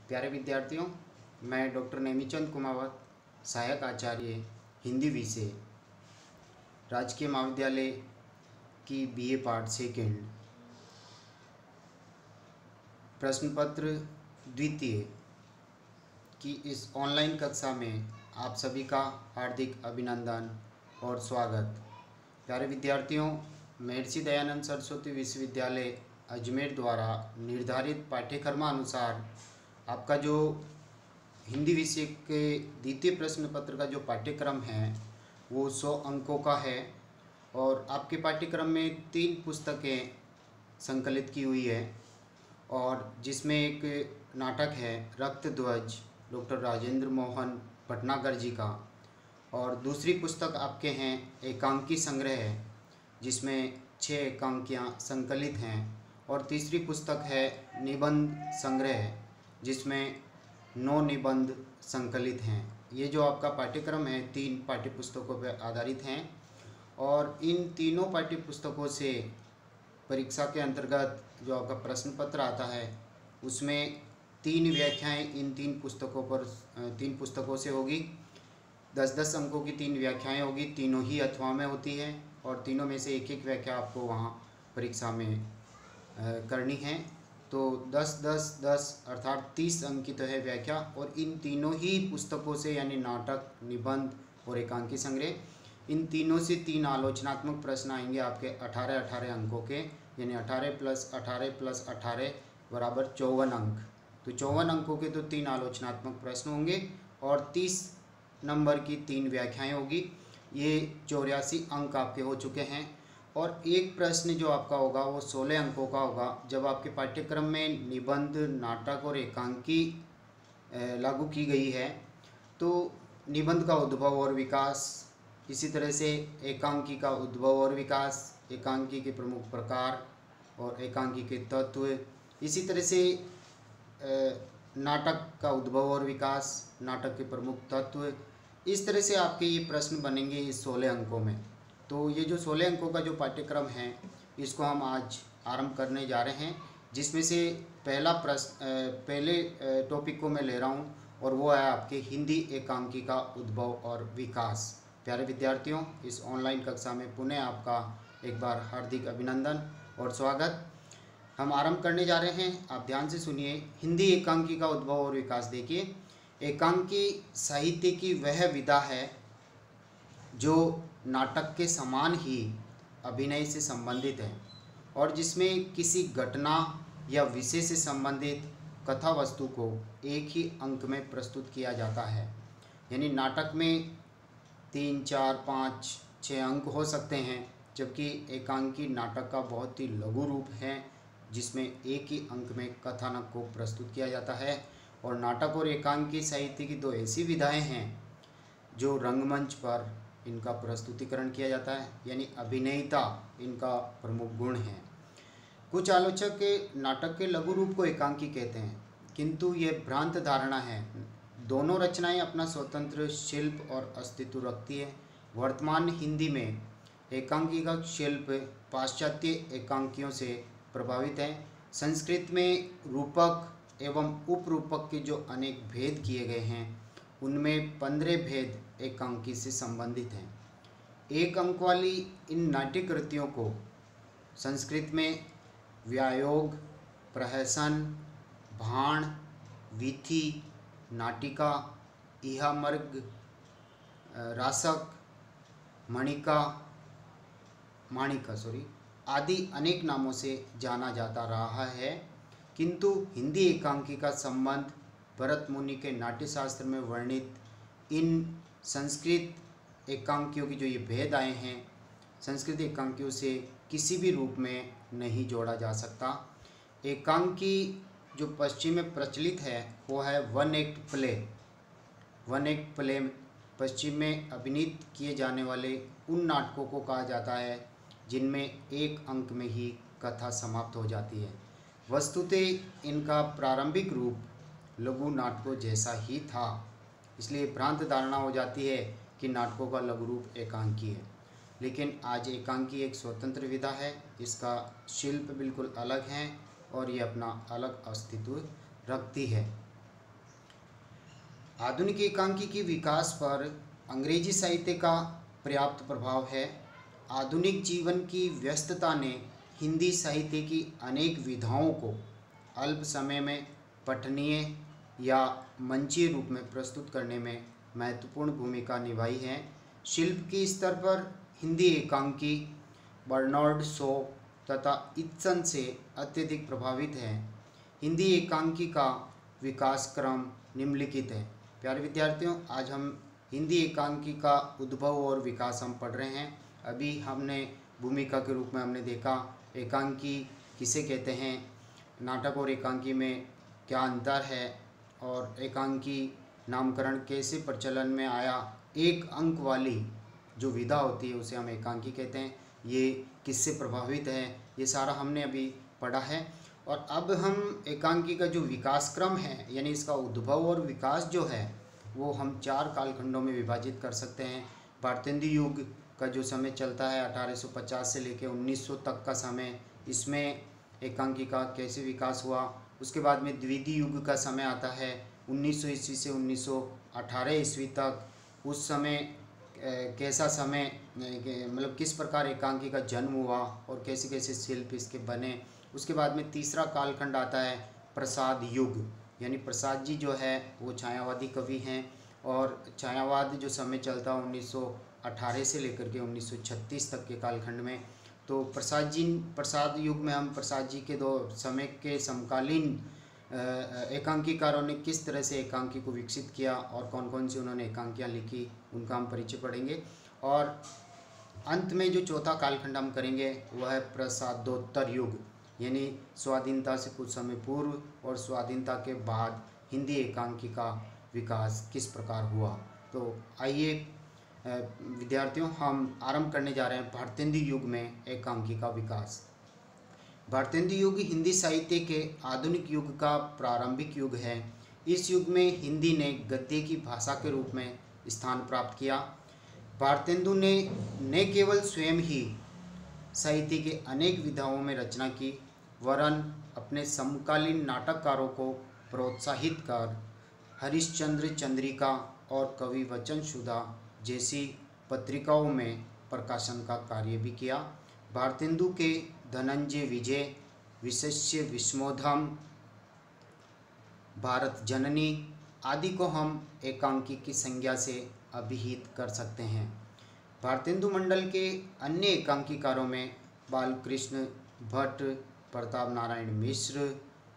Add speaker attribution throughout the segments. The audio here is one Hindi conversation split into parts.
Speaker 1: प्यारे विद्यार्थियों, मैं डॉक्टर नेमीचंद कुमावत, सहायक आचार्य हिंदी विषय, राजकीय महाविद्यालय की बीए पार्ट सेकेंड, प्रश्न पत्र द्वितीय की इस ऑनलाइन कक्षा में आप सभी का हार्दिक अभिनंदन और स्वागत। प्यारे विद्यार्थियों, महर्षि दयानंद सरस्वती विश्वविद्यालय अजमेर द्वारा निर्धारित पाठ्यक्रमानुसार आपका जो हिंदी विषय के द्वितीय प्रश्न पत्र का जो पाठ्यक्रम है वो 100 अंकों का है और आपके पाठ्यक्रम में 3 पुस्तकें संकलित की हुई है और जिसमें एक नाटक है रक्तध्वज डॉक्टर राजेंद्र मोहन भटनागर जी का, और दूसरी पुस्तक आपके हैं एकांकी संग्रह है जिसमें 6 एकांकियाँ संकलित हैं, और तीसरी पुस्तक है निबंध संग्रह जिसमें 9 निबंध संकलित हैं। ये जो आपका पाठ्यक्रम है 3 पाठ्यपुस्तकों पर आधारित हैं और इन तीनों पाठ्यपुस्तकों से परीक्षा के अंतर्गत जो आपका प्रश्न पत्र आता है उसमें 3 व्याख्याएं इन 3 पुस्तकों से होगी। 10-10 अंकों की 3 व्याख्याएं होगी, तीनों ही अथवा में होती हैं और तीनों में से एक एक व्याख्या आपको वहाँ परीक्षा में करनी है। तो 10-10-10 अर्थात 30 अंक की तो है व्याख्या, और इन तीनों ही पुस्तकों से यानी नाटक, निबंध और एकांकी संग्रह, इन तीनों से 3 आलोचनात्मक प्रश्न आएंगे आपके 18-18 अंकों के, यानी 18 + 18 + 18 बराबर 54 अंक। तो 54 अंकों के तो 3 आलोचनात्मक प्रश्न होंगे और 30 नंबर की 3 व्याख्याएं होगी। ये 84 अंक आपके हो चुके हैं और एक प्रश्न जो आपका होगा वो 16 अंकों का होगा। जब आपके पाठ्यक्रम में निबंध, नाटक और एकांकी लागू की गई है तो निबंध का उद्भव और विकास, इसी तरह से एकांकी का उद्भव और विकास, एकांकी के प्रमुख प्रकार और एकांकी के तत्व, इसी तरह से नाटक का उद्भव और विकास, नाटक के प्रमुख तत्व, इस तरह से आपके ये प्रश्न बनेंगे इस 16 अंकों में। तो ये जो 16 अंकों का जो पाठ्यक्रम है इसको हम आज आरंभ करने जा रहे हैं, जिसमें से पहले टॉपिक को मैं ले रहा हूँ और वो है आपके हिंदी एकांकी का उद्भव और विकास। प्यारे विद्यार्थियों, इस ऑनलाइन कक्षा में पुनः आपका एक बार हार्दिक अभिनंदन और स्वागत। हम आरंभ करने जा रहे हैं, आप ध्यान से सुनिए। हिंदी एकांकी का उद्भव और विकास देखिए। एकांकी साहित्य की वह विधा है जो नाटक के समान ही अभिनय से संबंधित है और जिसमें किसी घटना या विषय से संबंधित कथा वस्तु को एक ही अंक में प्रस्तुत किया जाता है। यानी नाटक में 3, 4, 5, 6 अंक हो सकते हैं, जबकि एकांकी नाटक का बहुत ही लघु रूप है जिसमें एक ही अंक में कथानक को प्रस्तुत किया जाता है। और नाटक और एकांकी साहित्य की 2 ऐसी विधाएं हैं जो रंगमंच पर इनका प्रस्तुतिकरण किया जाता है, यानी अभिनेता इनका प्रमुख गुण है। कुछ आलोचक के नाटक के लघु रूप को एकांकी कहते हैं, किंतु ये भ्रांत धारणा है। दोनों रचनाएं अपना स्वतंत्र शिल्प और अस्तित्व रखती है। वर्तमान हिंदी में एकांकी का शिल्प पाश्चात्य एकांकियों से प्रभावित है। संस्कृत में रूपक एवं उपरूपक के जो अनेक भेद किए गए हैं उनमें 15 भेद एकांकी से संबंधित हैं। एक अंक वाली इन नाट्य कृतियों को संस्कृत में व्यायोग, प्रहसन, भाण, वीथी, नाटिका, इहामर्ग, रासक, माणिका आदि अनेक नामों से जाना जाता रहा है, किंतु हिंदी एकांकी का संबंध भरत मुनि के नाट्यशास्त्र में वर्णित इन संस्कृत एकांकियों की जो ये भेद आए हैं संस्कृत एकांकियों से किसी भी रूप में नहीं जोड़ा जा सकता। एकांकी जो पश्चिम में प्रचलित है वो है 1 एक्ट प्ले। 1 एक्ट प्ले पश्चिम में अभिनीत किए जाने वाले उन नाटकों को कहा जाता है जिनमें एक अंक में ही कथा समाप्त हो जाती है। वस्तुतः इनका प्रारंभिक रूप लघु नाटकों जैसा ही था, इसलिए भ्रांत धारणा हो जाती है कि नाटकों का लघु रूप एकांकी है। लेकिन आज एकांकी एक स्वतंत्र विधा है, इसका शिल्प बिल्कुल अलग है और ये अपना अलग अस्तित्व रखती है। आधुनिक एकांकी के विकास पर अंग्रेजी साहित्य का पर्याप्त प्रभाव है। आधुनिक जीवन की व्यस्तता ने हिंदी साहित्य की अनेक विधाओं को अल्प समय में पठनीय या मंचीय रूप में प्रस्तुत करने में महत्वपूर्ण भूमिका निभाई है। शिल्प के स्तर पर हिंदी एकांकी बर्नार्ड शॉ तथा इब्सन से अत्यधिक प्रभावित है। हिंदी एकांकी का विकास क्रम निम्नलिखित है। प्यारे विद्यार्थियों, आज हम हिंदी एकांकी का उद्भव और विकास हम पढ़ रहे हैं। अभी हमने भूमिका के रूप में हमने देखा एकांकी किसे कहते हैं, नाटक और एकांकी में क्या अंतर है, और एकांकी नामकरण कैसे प्रचलन में आया। एक अंक वाली जो विधा होती है उसे हम एकांकी कहते हैं। ये किससे प्रभावित है, ये सारा हमने अभी पढ़ा है। और अब हम एकांकी का जो विकास क्रम है, यानी इसका उद्भव और विकास जो है, वो हम 4 कालखंडों में विभाजित कर सकते हैं। भारतेंदु युग का जो समय चलता है 1850 से लेकर 1900 तक का समय, इसमें एकांकी का कैसे विकास हुआ। उसके बाद में द्वितीय युग का समय आता है 1900 ईस्वी से 1918 ईस्वी तक। उस समय कैसा समय, मतलब किस प्रकार एकांकी का जन्म हुआ और कैसे कैसे शिल्प इसके बने। उसके बाद में तीसरा कालखंड आता है प्रसाद युग, यानी प्रसाद जी जो है वो छायावादी कवि हैं, और छायावाद जो समय चलता है 1918 से लेकर के 1936 तक के कालखंड में। तो प्रसाद युग में हम प्रसाद जी के 2 समय के समकालीन एकांकीकारों ने किस तरह से एकांकी को विकसित किया और कौन कौन सी उन्होंने एकांकियाँ लिखी, उनका हम परिचय पढ़ेंगे। और अंत में जो चौथा कालखंड हम करेंगे वह है प्रसादोत्तर युग, यानी स्वाधीनता से कुछ समय पूर्व और स्वाधीनता के बाद हिंदी एकांकी का विकास किस प्रकार हुआ। तो आइए विद्यार्थियों, हम आरंभ करने जा रहे हैं भारतेंदु युग में एकांकी का विकास। भारतेंदु युग हिंदी साहित्य के आधुनिक युग का प्रारंभिक युग है। इस युग में हिंदी ने गद्य की भाषा के रूप में स्थान प्राप्त किया। भारतेंदु ने न केवल स्वयं ही साहित्य के अनेक विधाओं में रचना की, वरन अपने समकालीन नाटककारों को प्रोत्साहित कर हरिश्चंद्र चंद्रिका और कवि वचन सुधा जैसी पत्रिकाओं में प्रकाशन का कार्य भी किया। भारतेंदु के धनंजय विजय, विशस्य विस्मोधम, भारत जननी आदि को हम एकांकी की संज्ञा से अभिहित कर सकते हैं। भारतेंदु मंडल के अन्य एकांकीकारों में बालकृष्ण भट्ट, प्रताप नारायण मिश्र,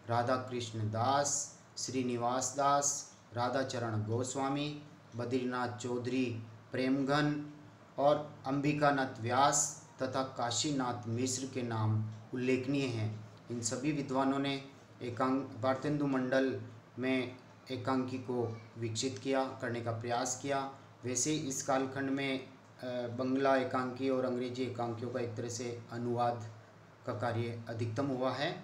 Speaker 1: राधा कृष्ण दास, श्रीनिवास दास, राधाचरण गोस्वामी, बद्रीनाथ चौधरी, प्रेमघन और अंबिकानाथ व्यास तथा काशीनाथ मिश्र के नाम उल्लेखनीय हैं। इन सभी विद्वानों ने भारतेंदु मंडल में एकांकी को विकसित करने का प्रयास किया। वैसे इस कालखंड में बंगला एकांकी और अंग्रेजी एकांकियों का एक तरह से अनुवाद का कार्य अधिकतम हुआ है।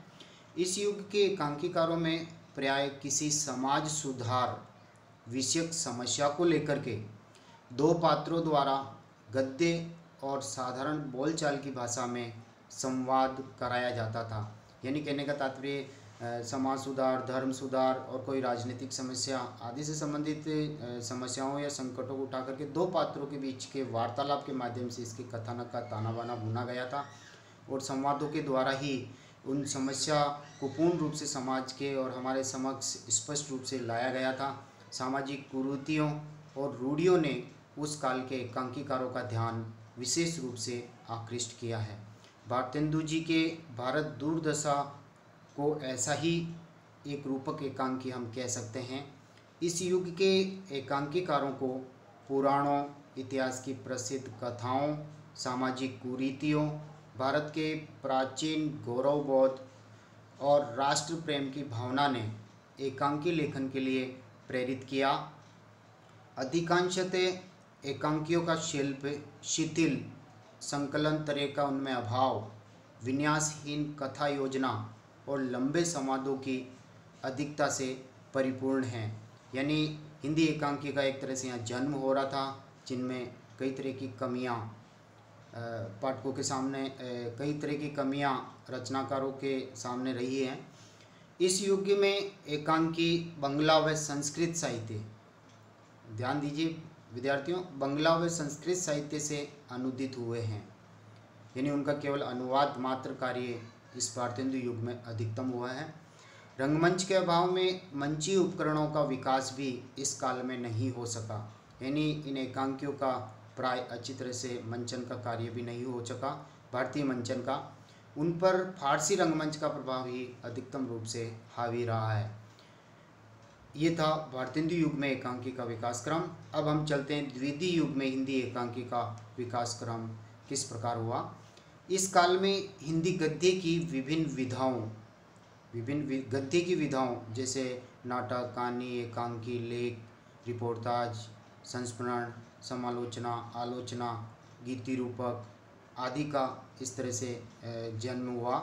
Speaker 1: इस युग के एकांकीकारों में प्राय किसी समाज सुधार विषयक समस्या को लेकर के 2 पात्रों द्वारा गद्य और साधारण बोलचाल की भाषा में संवाद कराया जाता था। यानी कहने का तात्पर्य समाज सुधार, धर्म सुधार और कोई राजनीतिक समस्या आदि से संबंधित समस्याओं या संकटों को उठा करके 2 पात्रों के बीच के वार्तालाप के माध्यम से इसके कथानक का ताना बाना बुना गया था, और संवादों के द्वारा ही उन समस्या को पूर्ण रूप से समाज के और हमारे समक्ष स्पष्ट रूप से लाया गया था। सामाजिक कुरीतियों और रूढ़ियों ने उस काल के एकांकीकारों का ध्यान विशेष रूप से आकृष्ट किया है। भारतेंदु जी के भारत दुर्दशा को ऐसा ही एक रूपक एकांकी हम कह सकते हैं। इस युग के एकांकीकारों को पुराणों, इतिहास की प्रसिद्ध कथाओं, सामाजिक कुरीतियों, भारत के प्राचीन गौरवबोध और राष्ट्र प्रेम की भावना ने एकांकी लेखन के लिए प्रेरित किया। अधिकांशतः एकांकियों का शिल्प शिथिल, संकलन तरह का उनमें अभाव, विन्यासहीन कथा योजना और लंबे संवादों की अधिकता से परिपूर्ण है। यानी हिंदी एकांकी का एक तरह से यहाँ जन्म हो रहा था, जिनमें कई तरह की कमियाँ पाठकों के सामने, कई तरह की कमियाँ रचनाकारों के सामने रही हैं। इस युग में एकांकी बंगला व संस्कृत साहित्य ध्यान दीजिए विद्यार्थियों, बंगला व संस्कृत साहित्य से अनुदित हुए हैं, यानी उनका केवल अनुवाद मात्र कार्य इस भारतेंदु युग में अधिकतम हुआ है। रंगमंच के अभाव में मंचीय उपकरणों का विकास भी इस काल में नहीं हो सका, यानी इन एकांकियों का प्राय अच्छी तरह से मंचन का कार्य भी नहीं हो सका भारतीय मंचन का। उन पर फारसी रंगमंच का प्रभाव ही अधिकतम रूप से हावी रहा है। ये था भारतेंदु युग में एकांकी का विकास क्रम। अब हम चलते हैं द्वितीय युग में हिंदी एकांकी का विकास क्रम किस प्रकार हुआ। इस काल में हिंदी गद्य की विधाओं जैसे नाटक, कहानी, एकांकी, लेख, रिपोर्टाज, संस्मरण, समालोचना, आलोचना, गीति रूपक आदि का इस तरह से जन्म हुआ।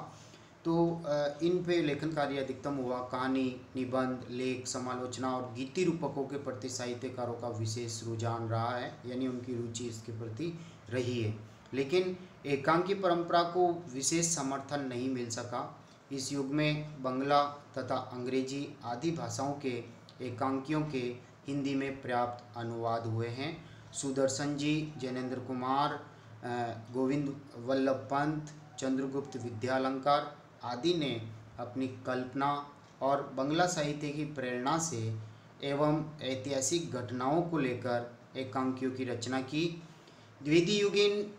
Speaker 1: तो इन पे लेखन कार्य अधिकतम हुआ। कहानी, निबंध, लेख, समालोचना और गीति रूपकों के प्रति साहित्यकारों का विशेष रुझान रहा है, यानी उनकी रुचि इसके प्रति रही है। लेकिन एकांकी परंपरा को विशेष समर्थन नहीं मिल सका। इस युग में बंगला तथा अंग्रेजी आदि भाषाओं के एकांकियों के हिंदी में पर्याप्त अनुवाद हुए हैं। सुदर्शन जी, जैनेन्द्र कुमार, गोविंद वल्लभ पंत, चंद्रगुप्त विद्यालंकार आदि ने अपनी कल्पना और बंगला साहित्य की प्रेरणा से एवं ऐतिहासिक घटनाओं को लेकर एकांकियों की रचना की। द्वितीय युगीन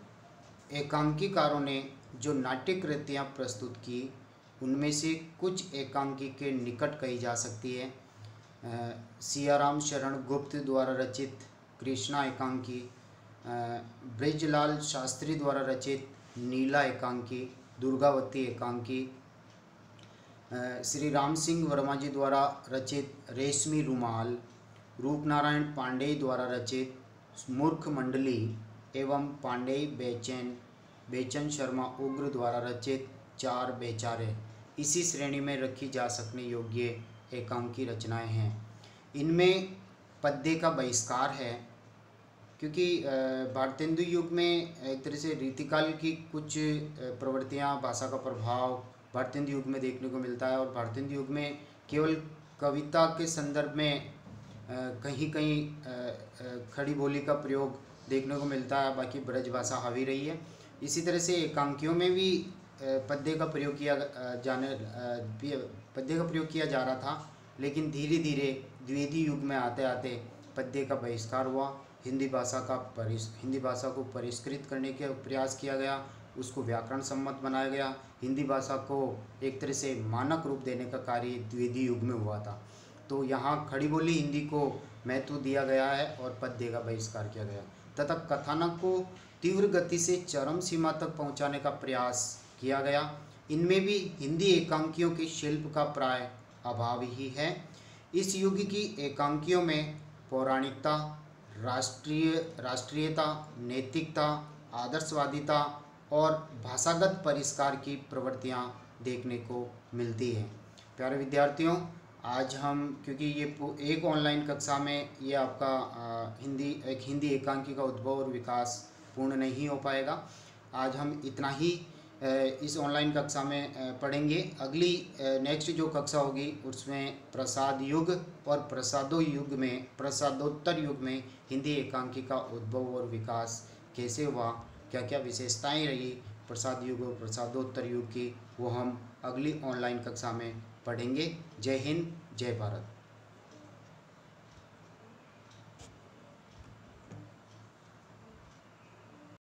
Speaker 1: एकांकीकारों ने जो नाट्य कृतियाँ प्रस्तुत की उनमें से कुछ एकांकी के निकट कही जा सकती है। सियाराम शरण गुप्त द्वारा रचित कृष्णा एकांकी, ब्रजलाल शास्त्री द्वारा रचित नीला एकांकी, दुर्गावती एकांकी, श्री राम सिंह वर्मा जी द्वारा रचित रेशमी रुमाल, रूपनारायण पांडेय द्वारा रचित मूर्ख मंडली एवं पांडेय बेचन शर्मा उग्र द्वारा रचित चार बेचारे इसी श्रेणी में रखी जा सकने योग्य एकांकी रचनाएं हैं। इनमें पद्य का बहिष्कार है, क्योंकि भारतेंदु युग में एक तरह से रीतिकाल की कुछ प्रवृत्तियां, भाषा का प्रभाव भारतेंदु युग में देखने को मिलता है। और भारतेंदु युग में केवल कविता के संदर्भ में कहीं कहीं खड़ी बोली का प्रयोग देखने को मिलता है, बाकी ब्रज भाषा हावी रही है। इसी तरह से एकांकियों में भी पद्य का प्रयोग किया जा रहा था, लेकिन धीरे धीरे द्वितीय युग में आते आते पद्य का बहिष्कार हुआ। हिंदी भाषा को परिष्कृत करने का प्रयास किया गया, उसको व्याकरण सम्मत बनाया गया। हिंदी भाषा को एक तरह से मानक रूप देने का कार्य द्वितीय युग में हुआ था। तो यहाँ खड़ी बोली हिंदी को महत्व दिया गया है और पद्य का बहिष्कार किया गया तथा कथानक को तीव्र गति से चरम सीमा तक पहुँचाने का प्रयास किया गया। इनमें भी हिंदी एकांकियों के शिल्प का प्राय अभाव ही है। इस युग की एकांकियों में पौराणिकता, राष्ट्रीयता, नैतिकता, आदर्शवादिता और भाषागत परिष्कार की प्रवृत्तियां देखने को मिलती हैं। प्यारे विद्यार्थियों, आज हम, क्योंकि ये एक ऑनलाइन कक्षा में ये आपका हिंदी एकांकी का उद्भव और विकास पूर्ण नहीं हो पाएगा। आज हम इतना ही इस ऑनलाइन कक्षा में पढ़ेंगे। अगली नेक्स्ट जो कक्षा होगी उसमें प्रसाद युग और प्रसादोत्तर युग में हिंदी एकांकी का उद्भव और विकास कैसे हुआ, क्या क्या विशेषताएं रही प्रसाद युग और प्रसादोत्तर युग की, वो हम अगली ऑनलाइन कक्षा में पढ़ेंगे। जय हिंद, जय भारत।